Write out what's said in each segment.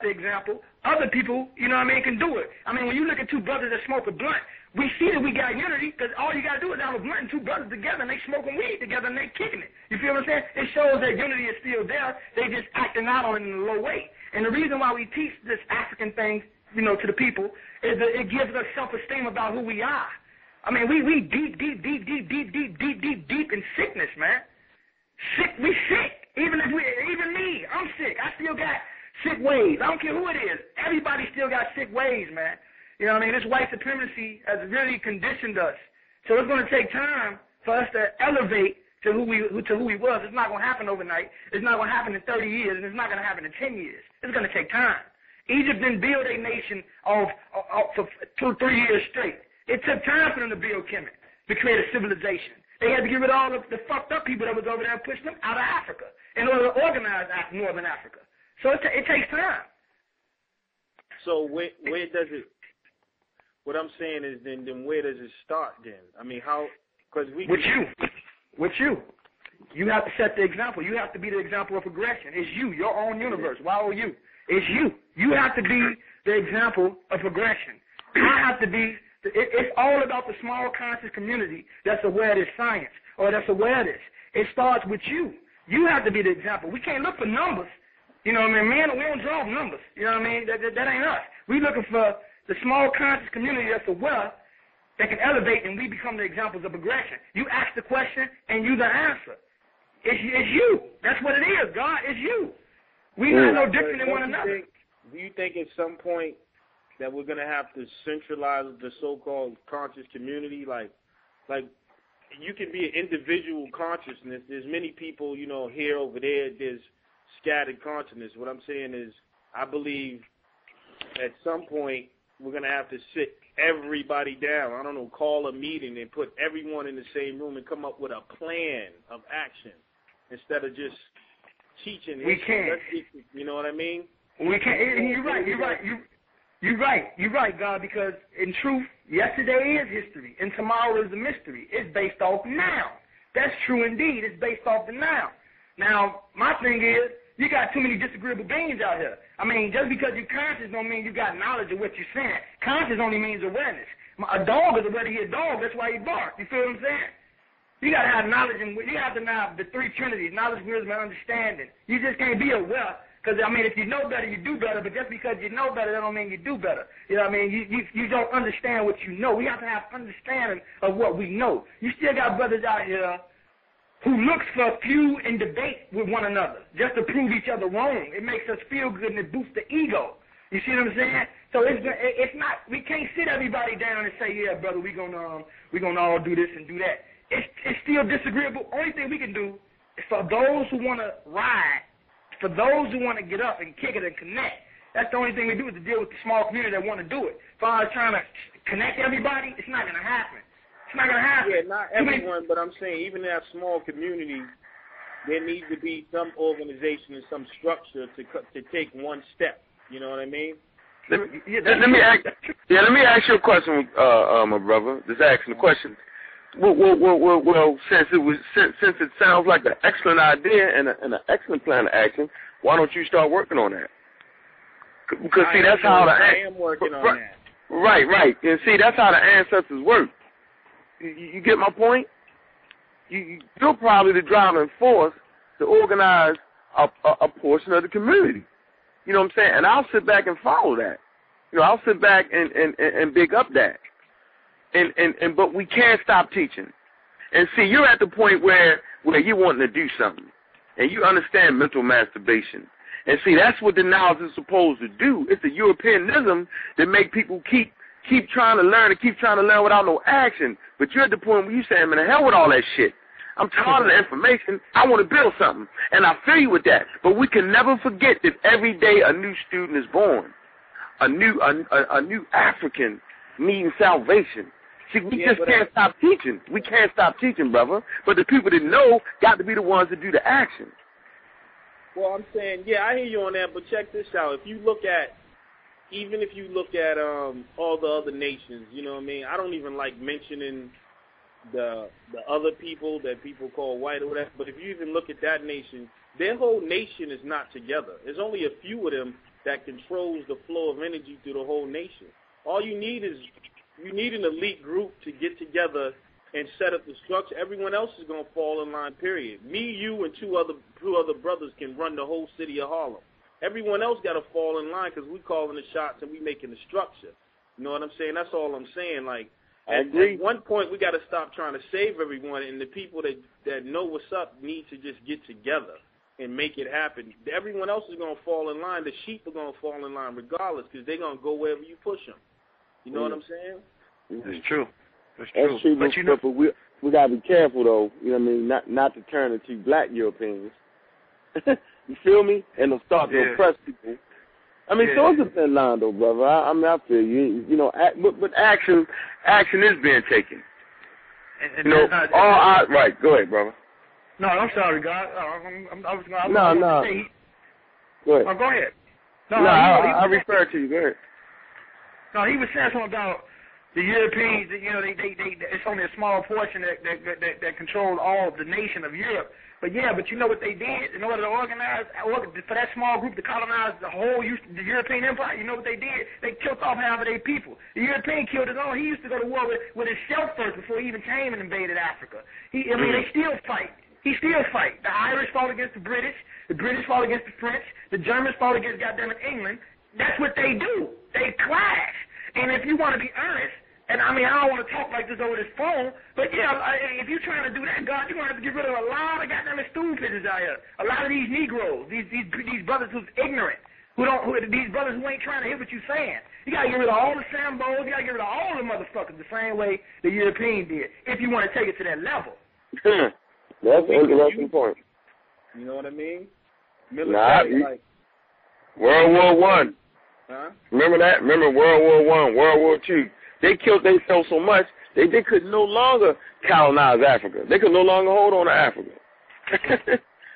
the example, other people, you know what I mean, can do it. I mean, when you look at two brothers that smoke a blunt, we see that we got unity because all you got to do is have a blunt and two brothers together and they smoking weed together and they kicking it. You feel what I'm saying? It shows that unity is still there. They just acting out on it in a low way. And the reason why we teach this African thing, you know, to the people is that it gives us self-esteem about who we are. I mean, we deep in sickness, man. Sick, we sick. Even me, I'm sick. I still got sick ways. I don't care who it is. Everybody still got sick ways, man. You know what I mean? This white supremacy has really conditioned us. So it's going to take time for us to elevate to who we was. It's not going to happen overnight. It's not going to happen in 30 years, and it's not going to happen in 10 years. It's going to take time. Egypt didn't build a nation for 2-3 years straight. It took time for them to build Kemet, to create a civilization. They had to get rid of all the fucked up people that was over there and push them out of Africa in order to organize Northern Africa. So it takes time. So where does it? What I'm saying is, then where does it start? Then I mean, how? Because with you, you have to set the example. You have to be the example of progression. It's you, your own universe. YOU. It's you. You have to be the example of progression. I have to be. It's all about the small conscious community that's aware of this science or that's aware of this. It starts with you. You have to be the example. We can't look for numbers. You know what I mean? Man, we don't draw numbers. You know what I mean? That ain't us. We looking for the small conscious community that's aware that can elevate, and we become the examples of progression. You ask the question, and you the answer. It's you. That's what it is, God. It's you. We not no different than one another. Do you think at some point that we're going to have to centralize the so-called conscious community? Like you can be an individual consciousness. There's many people, you know, here, over there. There's scattered consciousness. What I'm saying is I believe at some point we're going to have to sit everybody down. I don't know, call a meeting and put everyone in the same room and come up with a plan of action instead of just teaching. We can't. You know what I mean? We can't. You're right. You're right, God, because in truth, yesterday is history and tomorrow is a mystery. It's based off now. That's true indeed. It's based off the now. Now, my thing is, you got too many disagreeable beings out here. I mean, just because you're conscious don't mean you got knowledge of what you're saying. Conscious only means awareness. A dog is already a dog. That's why he barks. You feel what I'm saying? You got to have knowledge, and you have to have the three trinities, knowledge, wisdom, and understanding. You just can't be aware, because, I mean, if you know better, you do better, but just because you know better, that don't mean you do better. You know what I mean? You don't understand what you know. We have to have understanding of what we know. You still got brothers out here who looks for a few and debate with one another just to prove each other wrong. It makes us feel good and it boosts the ego. You see what I'm saying? So it's not, we can't sit everybody down and say, yeah, brother, we gonna all do this and do that. It's still disagreeable. Only thing we can do is for those who want to ride, for those who want to get up and kick it and connect. That's the only thing we do is to deal with the small community that want to do it. If I was trying to connect everybody, it's not going to happen. It's not going to happen. Yeah, not everyone, but I'm saying even in that small community, there needs to be some organization and some structure to take one step. You know what I mean? Let me ask you a question, my brother. Just asking the question. Well, since it sounds like an excellent idea and an excellent plan of action, why don't you start working on that? Because see, that's how I am working on that. Right. And see, that's how the ancestors work. You get my point? You're probably the driving force to organize a portion of the community. You know what I'm saying? And I'll sit back and follow that. You know, I'll sit back and big up that. But we can't stop teaching. And see, you're at the point where you're wanting to do something. And you understand mental masturbation. And see, that's what the knowledge is supposed to do. It's the Europeanism that make people keep trying to learn and keep trying to learn without no action. But you're at the point where you say, man, the hell with all that shit. I'm tired of the information. I want to build something. And I feel you with that. But we can never forget that every day a new student is born. A new African needing salvation. See, we just can't stop teaching. We can't stop teaching, brother. But the people that know got to be the ones that do the action. Well, I'm saying, yeah, I hear you on that, but check this out. If you look at all the other nations, you know what I mean? I don't even like mentioning the other people that people call white or whatever, but if you even look at that nation, their whole nation is not together. There's only a few of them that controls the flow of energy through the whole nation. All you need is an elite group to get together and set up the structure. Everyone else is going to fall in line, period. Me, you, and two other brothers can run the whole city of Harlem. Everyone else got to fall in line because we calling the shots and we making the structure. You know what I'm saying? That's all I'm saying. Like, at one point, we got to stop trying to save everyone, and the people that know what's up need to just get together and make it happen. Everyone else is going to fall in line. The sheep are going to fall in line regardless because they're going to go wherever you push them. You know what I'm saying? That's true. That's true, but we got to be careful, though, you know what I mean, not to turn into black Europeans. You feel me? And to start to oppress people. I mean, so it's a thin line, though, brother. I feel you. You know, but action is being taken. And you know, right. Go ahead, brother. No, I'm sorry, God. No. Go ahead. Oh, go ahead. No, I refer to you. Go ahead. No, he was saying something about the Europeans. You know, they it's only a small portion that controls all of the nation of Europe. But you know what they did in order to organize for that small group to colonize the European empire? You know what they did? They killed off half of their people. The European killed his own. He used to go to war with himself first before he even came and invaded Africa. They still fight. He still fight. The Irish fought against the British fought against the French, the Germans fought against goddamn England. That's what they do. They clash. And if you want to be earnest, and I mean, I don't want to talk like this over this phone, but if you're trying to do that, God, you're going to have to get rid of a lot of goddamn stool pigeons out here. A lot of these Negroes, these brothers who's ignorant, these brothers who ain't trying to hear what you're saying. You got to get rid of all the Sambos, you got to get rid of all the motherfuckers the same way the European did, if you want to take it to that level. That's an interesting point. You know what I mean? Military, World War I. Huh? Remember that? Remember World War I, World War II. They killed themselves so much, they could no longer colonize Africa. They could no longer hold on to Africa.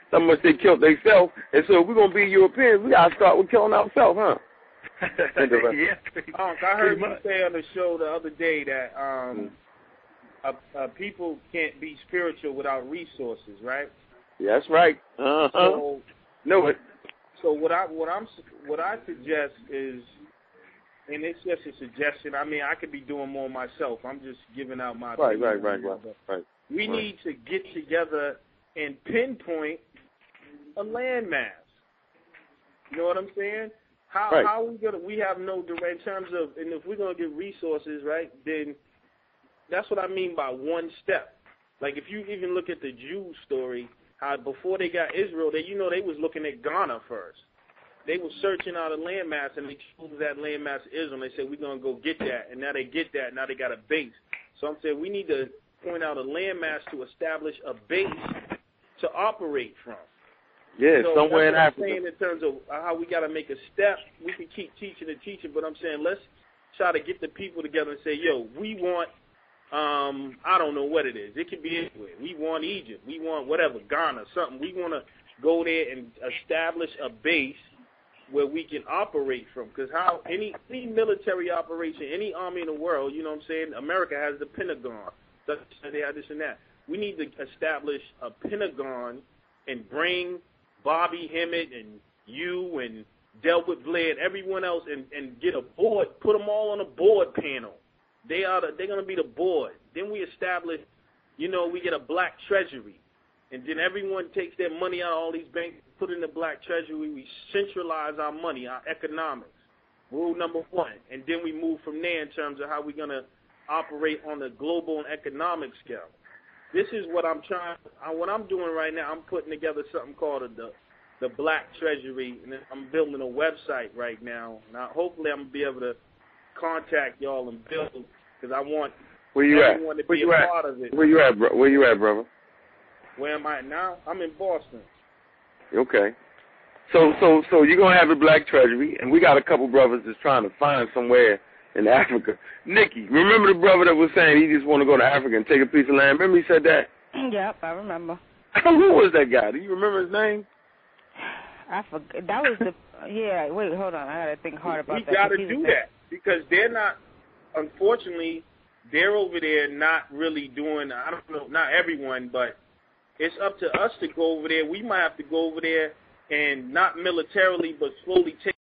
So much they killed themselves. And so if we're going to be Europeans, we got to start with killing ourselves, huh? I heard you say on the show the other day that people can't be spiritual without resources, right? Yeah, that's right. So, know it. So what I suggest is, and it's just a suggestion. I mean, I could be doing more myself. I'm just giving out my opinion. Right. We need to get together and pinpoint a landmass. You know what I'm saying? How are we gonna? We have no direct in terms of, and if we're gonna get resources, right? Then that's what I mean by one step. Like if you even look at the Jews story, how before they got Israel, they was looking at Ghana first. They were searching out a landmass, and they chose that landmass Israel, and they said, we're going to go get that. And now they get that. Now they got a base. So I'm saying we need to point out a landmass to establish a base to operate from. Yeah, so somewhere in Africa. I'm saying in terms of how we got to make a step. We can keep teaching and teaching, but I'm saying let's try to get the people together and say, yo, we want, I don't know what it is. It could be anywhere. We want Egypt. We want whatever, Ghana, something. We want to go there and establish a base where we can operate from, because how any military operation, any army in the world, you know what I'm saying, America has the Pentagon, they have this and that. We need to establish a Pentagon and bring Bobby Hemmett and you and Delbert Blair and everyone else and get a board, put them all on a board panel. They're going to be the board. Then we establish, we get a black treasury. And then everyone takes their money out of all these banks, put in the black treasury. We centralize our money, our economics. Rule number one. And then we move from there in terms of how we're going to operate on the global and economic scale. This is what what I'm doing right now. I'm putting together something called the black treasury, and I'm building a website right now. Now, hopefully I'm going to be able to contact y'all and build, because I want everyone to be a part of it. Where you at, brother? Where am I now? I'm in Boston. Okay. So you're going to have a black treasury, and we got a couple brothers that's trying to find somewhere in Africa. Nikki, remember the brother that was saying he just want to go to Africa and take a piece of land? Remember he said that? Yep, I remember. Who was that guy? Do you remember his name? I forgot. That was wait, hold on. I got to think hard about that. We got to do that, because they're not, unfortunately, they're over there not really doing, I don't know, not everyone, but it's up to us to go over there. We might have to go over there and not militarily, but slowly take